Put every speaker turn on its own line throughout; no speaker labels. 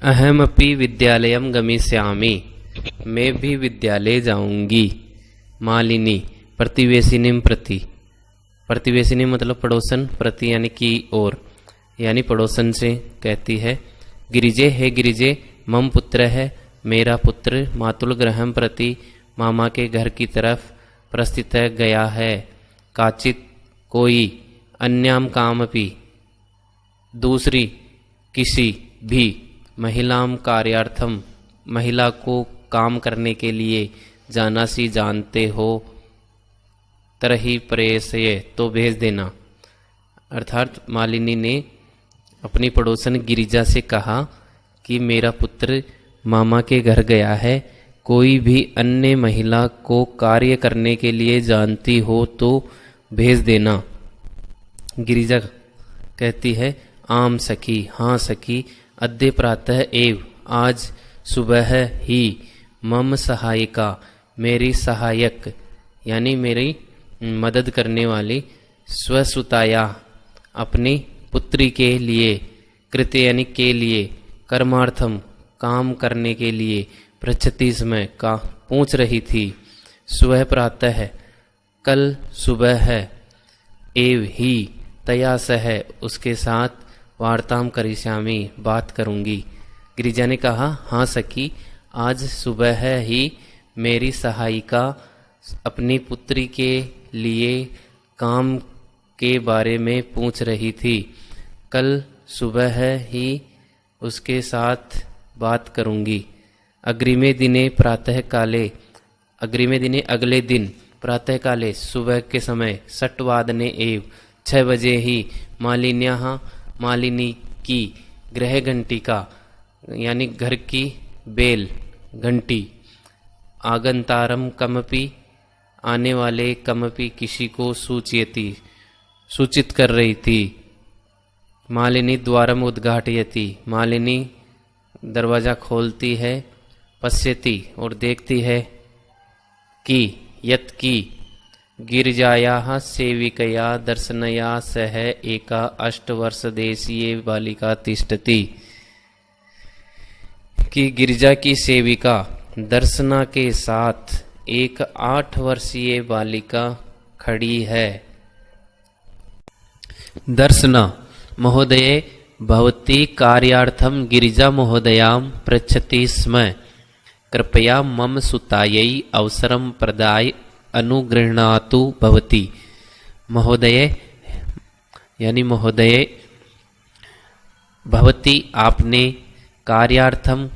अहमपि विद्यालयं गमिष्यामि, मैं भी विद्यालय जाऊंगी। मालिनी प्रतिवेशिनीं प्रति, प्रतिवेशिनी मतलब पड़ोसन, प्रति यानी की ओर, यानी पड़ोसन से कहती है। गिरिजे है गिरिजे मम पुत्र है, मेरा पुत्र मातुल गृहं प्रति, मामा के घर की तरफ प्रस्थित गया है। काचित कोई, अन्याम कामपि दूसरी किसी भी, महिलाम कार्यार्थम महिला को काम करने के लिए, जाना सी जानते हो, तरही प्रेषय तो भेज देना। अर्थात मालिनी ने अपनी पड़ोसन गिरिजा से कहा कि मेरा पुत्र मामा के घर गया है, कोई भी अन्य महिला को कार्य करने के लिए जानती हो तो भेज देना। गिरिजा कहती है आम सखी, हाँ सखी, अद्य प्रातः एव, आज सुबह ही, मम सहायिका मेरी सहायक यानी मेरी मदद करने वाली, स्वसुताया अपनी पुत्री के लिए, कृत्य यानी के लिए, कर्मार्थम काम करने के लिए, पृच्छति समय का पूछ रही थी। सुबह प्रातः कल सुबह है, एव ही तया सह उसके साथ, वार्ताम करिष्यामि बात करूंगी। गिरिजा ने कहा हाँ सखी, आज सुबह ही मेरी सहायिका अपनी पुत्री के लिए काम के बारे में पूछ रही थी, कल सुबह ही उसके साथ बात करूंगी। अग्रिमे दिने प्रातः काले, अग्रिमे दिने अगले दिन, प्रातः काले सुबह के समय, 6 वादने एव 6 बजे ही, मालिन्याः मालिनी की, गृह घंटिका यानी घर की बेल घंटी, आगंतारम कमपि आने वाले, कमपि किसी को, सूचयति सूचित कर रही थी। मालिनी द्वारम उद्घाटयति, मालिनी दरवाजा खोलती है, पश्यति और देखती है कि, यत की, गिरिजायाः सेविकया दर्शनया सह एका 8 वर्षदेशीय बालिका तिष्ठति, कि गिरिजा की सेविका दर्शना के साथ एक 8 वर्षीय बालिका खड़ी है। दर्शना महोदये भवती कार्यार्थम गिरिजा महोदयां पृच्छति स्म, कृपया मम सुतायै अवसरं प्रदाय अनुगृह्णातु भवती। महोदय यानी महोदय, भवती आपने, कार्यार्थम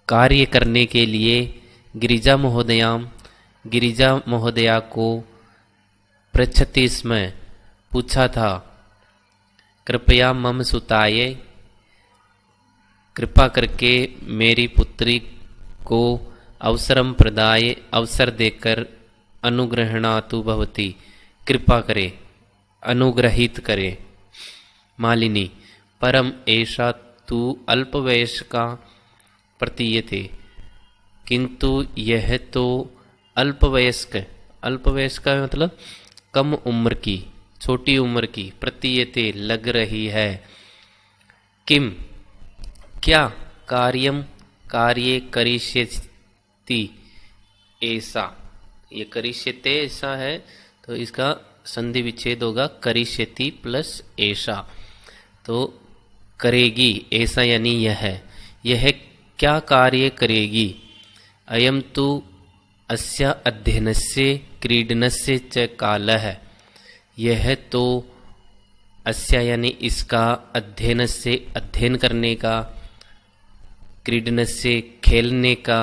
कार्य करने के लिए, गिरिजा महोदयां गिरिजा महोदया को, पृच्छति स्म पूछा था, कृपया मम सुताये कृपा करके मेरी पुत्री को, अवसरम प्रदाय अवसर देकर, अनुग्रहणातु भवती कृपा करे, अनुग्रहित करे। मालिनी परम ऐसा तू अल्पवयस्का प्रतीयते, किंतु यह तो अल्पवयस्क, अल्पवयस्का मतलब कम उम्र की, छोटी उम्र की, प्रतीयते लग रही है। किम क्या, कार्यम कार्य करिष्यति ऐसा, ये करिष्यते ऐसा है तो इसका संधि विच्छेद होगा, करिष्यति प्लस ऐसा, तो करेगी ऐसा यानी यह क्या कार्य करेगी। अयम तु अस्य अध्ययनस्य क्रीडनस्य च कालः, यह तो अस्य यानी इसका, अध्ययनस्य अध्ययन करने का, क्रीडनस्य खेलने का,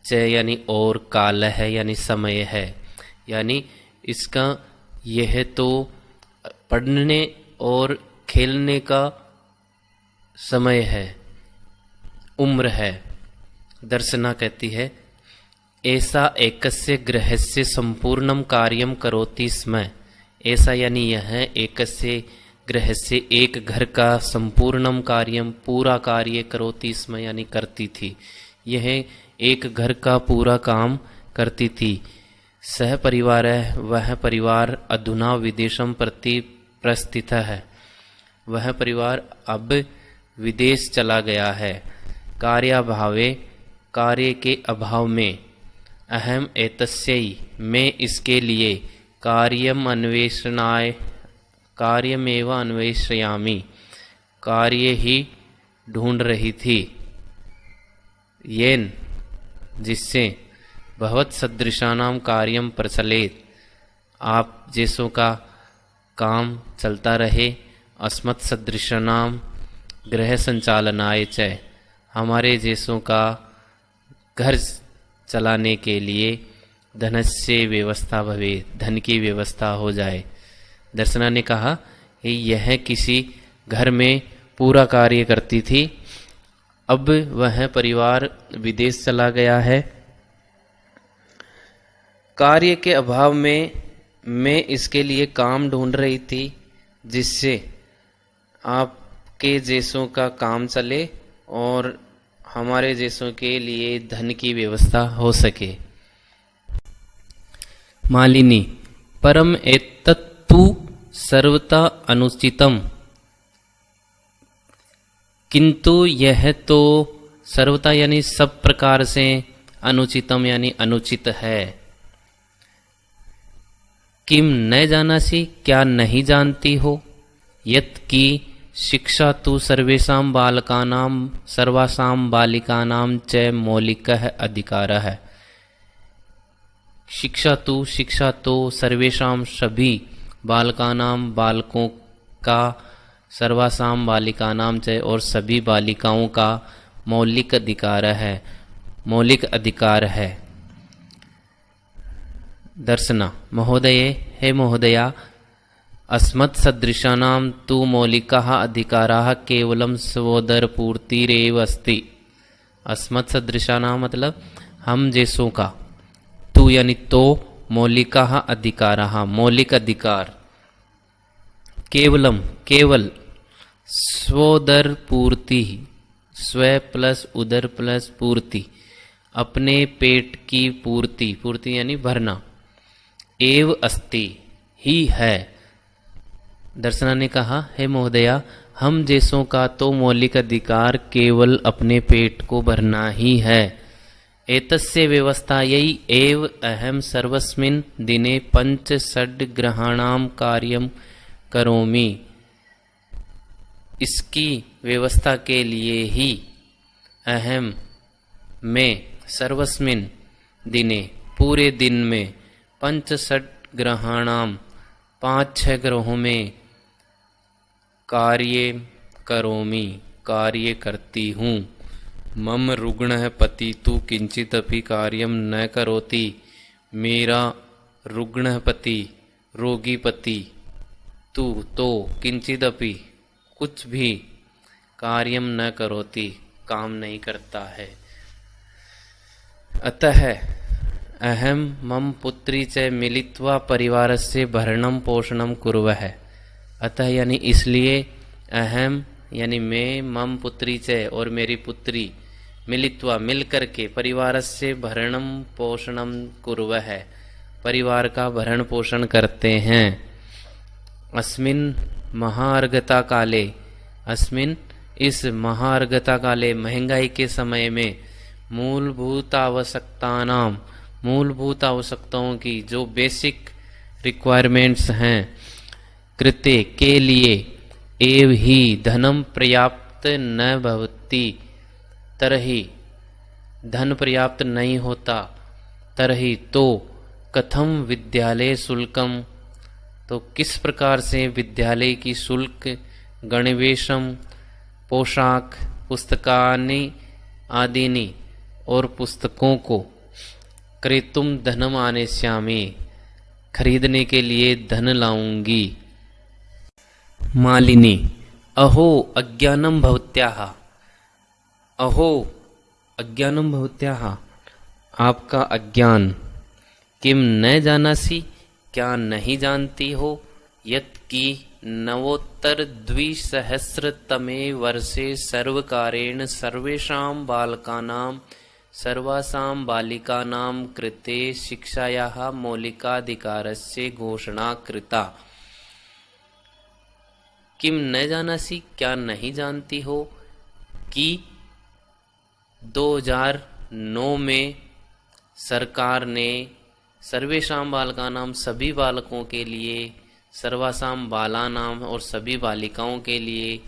च यानी और, काल है यानी समय है, यानी इसका यह तो पढ़ने और खेलने का समय है, उम्र है। दर्शना कहती है ऐसा एकस्य गृहस्य संपूर्णम कार्यम करोति स्म, ऐसा यानी यह एकस्य गृहस्य एक घर का, संपूर्णम कार्यम पूरा कार्य, करोति स्म यानी करती थी, यह एक घर का पूरा काम करती थी। सह परिवार है, वह परिवार अधुना विदेशम प्रति प्रस्थित है, वह परिवार अब विदेश चला गया है। कार्याभावे कार्य के अभाव में, अहम एतस्यै मैं इसके लिए, कार्यमेव अन्वेषयामि कार्य ही ढूंढ रही थी। येन जिससे, भवत सदृशानाम कार्यम प्रचलेत आप जैसों का काम चलता रहे, अस्मत् सदृशानाम गृह संचालनाय च हमारे जैसों का घर चलाने के लिए, धनस्य व्यवस्था भवे धन की व्यवस्था हो जाए। दर्शना ने कहा कि यह किसी घर में पूरा कार्य करती थी, अब वह परिवार विदेश चला गया है। कार्य के अभाव में मैं इसके लिए काम ढूंढ रही थी जिससे आपके जैसों का काम चले और हमारे जैसों के लिए धन की व्यवस्था हो सके। मालिनी परम एतत्तु सर्वथा अनुचितम, किंतु यह तो सर्वथा यानी सब प्रकार से, अनुचितम यानी अनुचित है। किम न जानासी क्या नहीं जानती हो, यत् की शिक्षा तो सर्वेषां बालकानां सर्वासां बालिकानां च मौलिकः अधिकारः। शिक्षा तो सर्वेषां सभी बालकानां बालकों का, सर्वासां बालिकानां च और सभी बालिकाओं का मौलिक अधिकार है, मौलिक अधिकार है। दर्शना महोदये हे महोदया, अस्मत् सदृशानां तु मौलिकाः अधिकाराः केवलं स्वोदरपूर्तिरेव अस्ति। अस्मत् सदृशानां मतलब हम जैसों का, तु यानी तो, मौलिकाः अधिकाराः मौलिक अधिकार, केवलम केवल, स्वोदर पूर्ति स्व प्लस उदर प्लस पूर्ति अपने पेट की पूर्ति, पूर्ति यानी भरना, एव अस्ति ही है। दर्शना ने कहा हे महोदया, हम जैसों का तो मौलिक अधिकार केवल अपने पेट को भरना ही है। एतस्य व्यवस्था यही एव अहम सर्वस्मिन् दिने पंच षड् ग्रहाणाम कार्यम करोमि। इसकी व्यवस्था के लिए ही अहम मैं सर्वस्मिन् दिने पूरे दिन में, पंच षड् ग्रहाणाम 5-6 ग्रहों में, कार्य करोमि कार्य करती हूँ। मम रुग्णः पति तु किंचिदपि कार्यम न करोति, मेरा रुग्णः पति रोगी पति, तु तो किंचिदपि कुछ भी, कार्यम न करोति काम नहीं करता है। अतः अहम मम पुत्री च मिलित्वा परिवारस्य भरणं पोषणं कुर्वः। अतः यानी इसलिए, अहम यानी मैं, मम पुत्री च और मेरी पुत्री, मिलित्वा मिलकर के, परिवारस्य भरणं पोषणं कुर्वः परिवार का भरण पोषण करते हैं। अस्मिन् महार्घता काले, अस्मिन् इस महार्घता काले महंगाई के समय में, मूलभूत आवश्यकताओं की जो बेसिक रिक्वायरमेंट्स हैं, कृते के लिए, एव ही धनम पर्याप्त न भवति तरहि धन पर्याप्त नहीं होता, तरहि तो कथम विद्यालय शुल्कम तो किस प्रकार से विद्यालय की शुल्क, गणवेशम पोशाक, पुस्तकानि आदिनी और पुस्तकों को, क्रेतुम धनम आनेष्यामि खरीदने के लिए धन लाऊंगी। मालिनी अहो अज्ञानम भवत्याः, अहो अज्ञानम भवत्याः आपका अज्ञान, किम न जानासी क्या नहीं जानती हो, यत् की नवोत्तर 2000तमे वर्षे सर्वकारेण सर्वेषां बालकानां सर्वासां बालिकानां कृते शिक्षायाः मौलिकाधिकारस्य घोषणा कृता। किम न जानासी क्या नहीं जानती हो, कि 2009 में सरकार ने सर्वेषां बालकानां सभी बालकों के लिए, सर्वासां बालानां और सभी बालिकाओं के लिए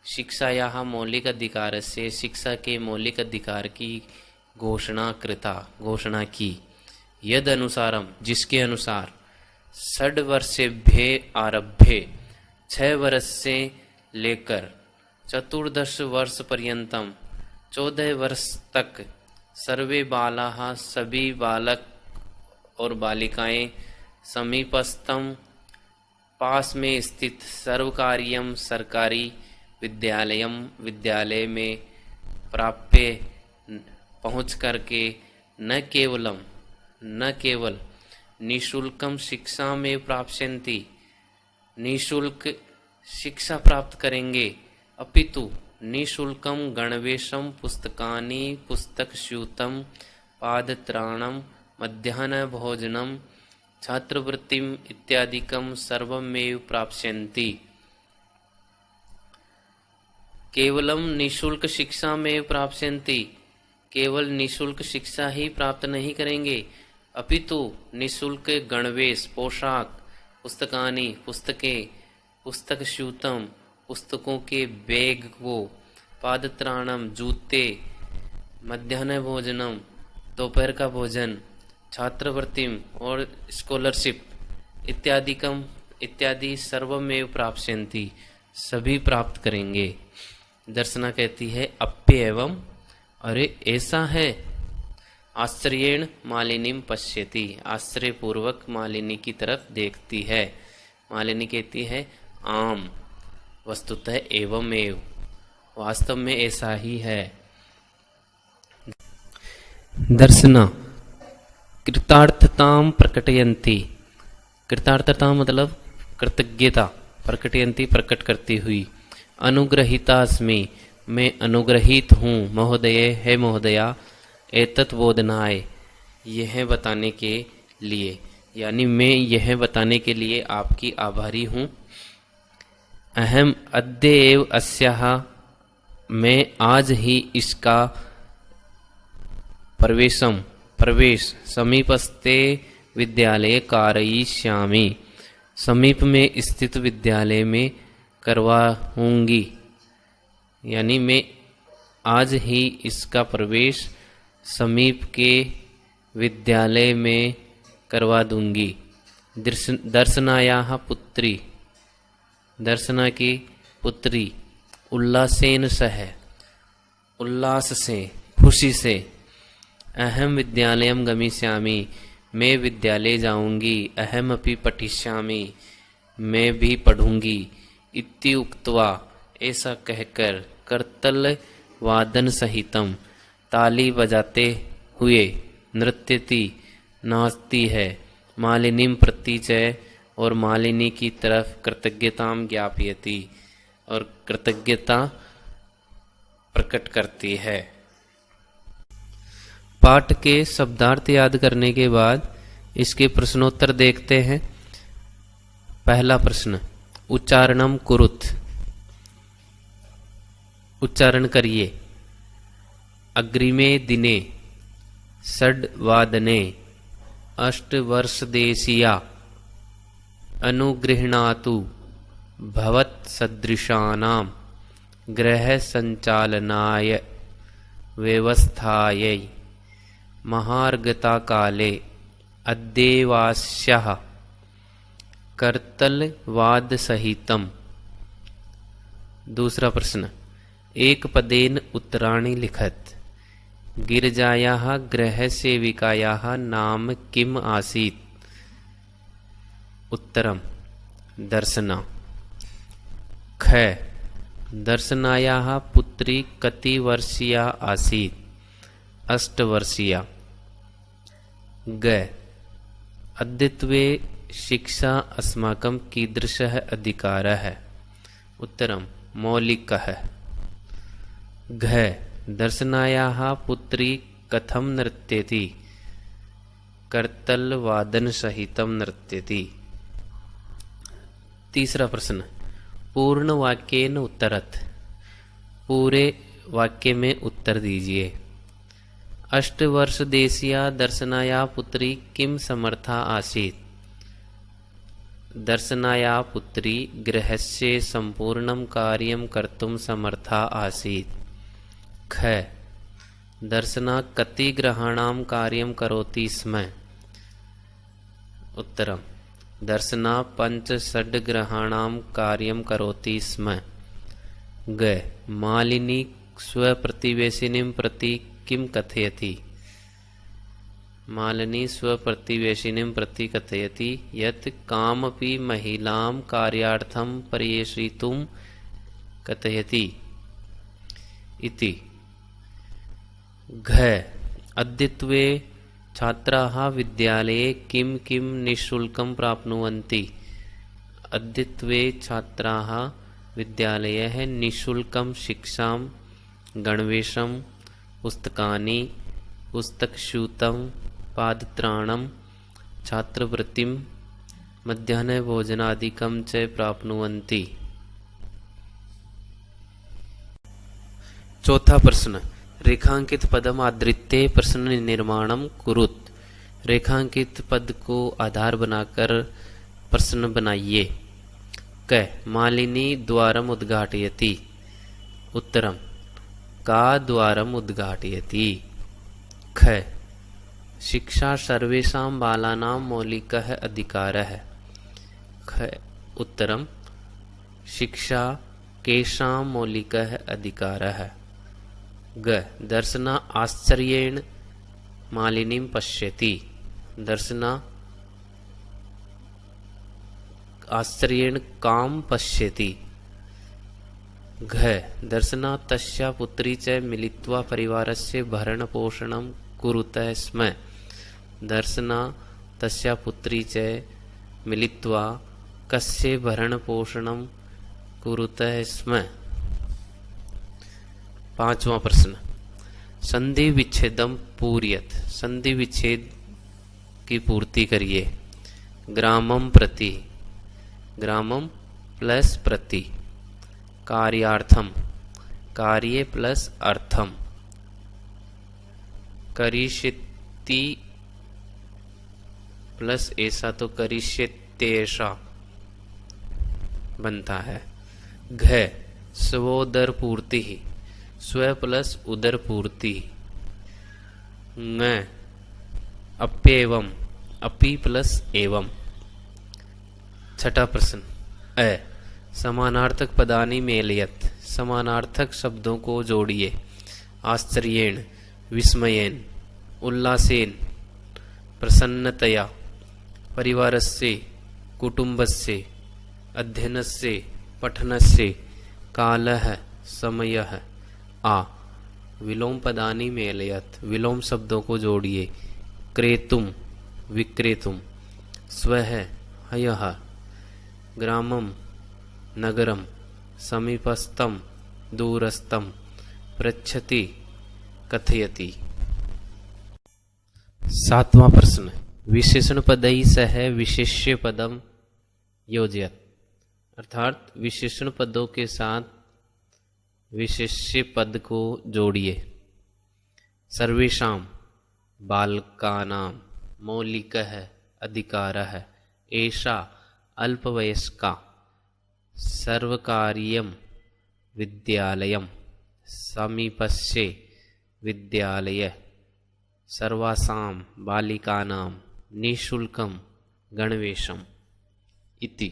शिक्षायाः मौलिक अधिकार से, शिक्षा के मौलिक अधिकार की घोषणा की। यद अनुसारम, जिसके अनुसार 6 वर्षेभ्य आरभ्य, 6 वर्ष से लेकर 14 वर्ष पर्यंतम, 14 वर्ष तक सर्वे बालाः सभी बालक और बालिकाएं समीपस्थम पास में स्थित सर्वकार्यम सरकारी विद्यालय में प्राप्य पहुँच करके न केवल निःशुल्कम शिक्षा में प्राप्स्यन्ति, निःशुल्क शिक्षा प्राप्त करेंगे, अपितु निःशुल्कम गणवेशम पुस्तकानि पुस्तकस्यूतम पादत्राणम मध्याह्न भोजनम छात्रवृत्तिम इत्यादिकम सर्वमेव प्राप्स्यन्ति। केवलम निःशुल्क शिक्षा में प्राप्स्यन्ति, केवल निःशुल्क शिक्षा ही प्राप्त नहीं करेंगे, अपितु निःशुल्क गणवेश पोशाक, पुस्तकानि पुस्तकें, पुस्तकस्यूतम पुस्तकों के बैग को, पादत्राणम जूते, मध्याह्न भोजनम दोपहर का भोजन, छात्रवृत्तिम और स्कॉलरशिप इत्यादि सर्वमेव प्राप्स्यन्ति, सभी प्राप्त करेंगे। दर्शना कहती है अप्य एवं, अरे ऐसा है। आश्चर्येण मालिनीम पश्यति, आश्चर्य पूर्वक मालिनी की तरफ देखती है। मालिनी कहती है आम, वस्तुतः एवमेव, वास्तव में ऐसा ही है। दर्शना कृतार्थताम प्रकटयन्ति, कृतार्थता मतलब कृतज्ञता, प्रकटयन्ति प्रकट करती हुई। अनुग्रहीतास्मि, मैं अनुग्रहित हूँ, महोदय है महोदया, एतत् बोधनाय, यह बताने के लिए, यानी मैं यह बताने के लिए आपकी आभारी हूँ। अहम अद्य एव अस्याः, मैं आज ही इसका प्रवेश समीपस्थे विद्यालय कारयिष्यामि, समीप में स्थित विद्यालय में करवाऊंगी, यानी मैं आज ही इसका प्रवेश समीप के विद्यालय में करवा दूंगी। दर्शनायाः पुत्री, दर्शना की पुत्री, उल्लासेन सह, उल्लास से, खुशी से, अहम विद्यालयम गमिष्यामि, मैं विद्यालय जाऊंगी, अहम अपि पठिष्यामि, मैं भी पढ़ूंगी, इति उक्त्वा, ऐसा कहकर, करतल वादन सहितम, ताली बजाते हुए, नृत्यति, नाचती है, मालिनीम प्रति च, और मालिनी की तरफ कृतज्ञताम ज्ञापयति, और कृतज्ञता प्रकट करती है। पाठ के शब्दार्थ याद करने के बाद इसके प्रश्नोत्तर देखते हैं। पहला प्रश्न, उच्चारणम कुरुत, उच्चारण करिए। अग्रिमे दिने, षड्वादने, अष्टवर्षदेशीया, अनुगृह्णातु भवत्सदृशानां गृहसञ्चालनाय व्यवस्थायै महार्गताकाले अद्येवास्याः कर्तलवादसहितम्। दूसरा प्रश्न, एक पदेन उत्तराणि लिखत। गिरिजायाः गृहसेविकायाः नाम किम् आसीत्? उत्तरम दर्शना। ख, दर्शनायाः पुत्री कति वर्षीया आसीत्? 8 वर्षीया। ग, अद्यत्वे शिक्षा अस्माकं कीदृशः अधिकारः? उत्तरं मौलिकः। घ, दर्शनायाः पुत्री कथं नृत्यति? कर्तलवादनसहितं नृत्यति। तीसरा प्रश्न, पूर्ण वाक्येन उत्तरत। पूरे वाक्य में उत्तर दीजिए। अष्टवर्ष देशीया दर्शनाया पुत्री किम समर्था आसीत्। दर्शनाया पुत्री गृहस्य संपूर्णं कार्यं कर्तुं समर्था आसीत्। ख दर्शना कति ग्रहाणां कार्यं करोति स्म। उत्तरम् दर्शना 5-6 ग्रहाणां कार्यं करोति स्म। ग मालिनी स्वप्रतिवेशिनीं प्रति किं कथयति। मालिनी स्वप्रतिवेशिनीं प्रति कथयति यत् कामपि महिलां कार्यार्थं पर्यवेक्षितुं कथयति इति। घ अद्यत्वे छात्राः विद्यालये किं किं निःशुल्कं प्राप्नुवन्ति। अद्यत्वे छात्राः विद्यालये निःशुल्कं शिक्षां गणवेशं पुस्तकानि पुस्तकस्यूतं पादत्राणं छात्रवृत्तिं मध्याह्नभोजनादिकं च प्राप्नुवन्ति। चौथा प्रश्न रेखांकित पदम आधृत्य प्रश्न निर्माणम कुरुत। रेखांकित पद को आधार बनाकर प्रश्न बनाइए। क मालिनी द्वारम उद्घाटयति। उत्तरम का द्वारम उद्घाटयति। ख शिक्षा सर्वेषां बालानां मौलिकः अधिकारः। ख उत्तरम शिक्षा केषां मौलिकः अधिकारः। ग दर्शना आश्चर्येण मालिनीं पश्यति। दर्शना आश्चर्येण कां पश्यति। घ दर्शना तस्या पुत्री च मिलित्वा परिवारस्य भरणपोषणं कुरुतः स्म। दर्शना तस्या पुत्री च मिलित्वा कस्य भरणपोषणं कुरुतः स्म। पांचवा प्रश्न संधि विच्छेदम पूर्यत। संधि विच्छेद की पूर्ति करिए। ग्रामम प्रति ग्रामम प्लस प्रति। कार्यार्थम कार्ये प्लस अर्थम। करिष्यति प्लस ऐसा तो करिष्यत्येषा बनता है। घ स्वोदर पूर्ति ही स्व प्लस उदर पूर्ति। न अप्येवम अपि प्लस एवं। छठा प्रश्न अ समानार्थक पदानि मेलयत। समानार्थक शब्दों को जोड़िए। आश्चर्येण विस्मयेन उल्लासेन प्रसन्नतया परिवारस्य कुटुंबस्य अध्ययनस्य पठनस्य कालः समयः। आ विलोम पदानि मेलयत। विलोम शब्दों को जोड़िए। क्रेतुम विक्रेतुम स्वः हयः ग्रामम नगरम समीपस्थम दूरस्थम पृच्छति कथयति। सातवां प्रश्न विशेषण पदैः सह विशेष्य पदम योजयत। अर्थात विशेषण पदों के साथ विशेष्य पद को जोड़िए। सर्वेषां बालकानां मौलिकः अधिकारः एषा अल्पवयस्का सर्वकारीयं विद्यालयं समीपस्य विद्यालयः सर्वासां बालिकानां निःशुल्कं गणवेशम् इति।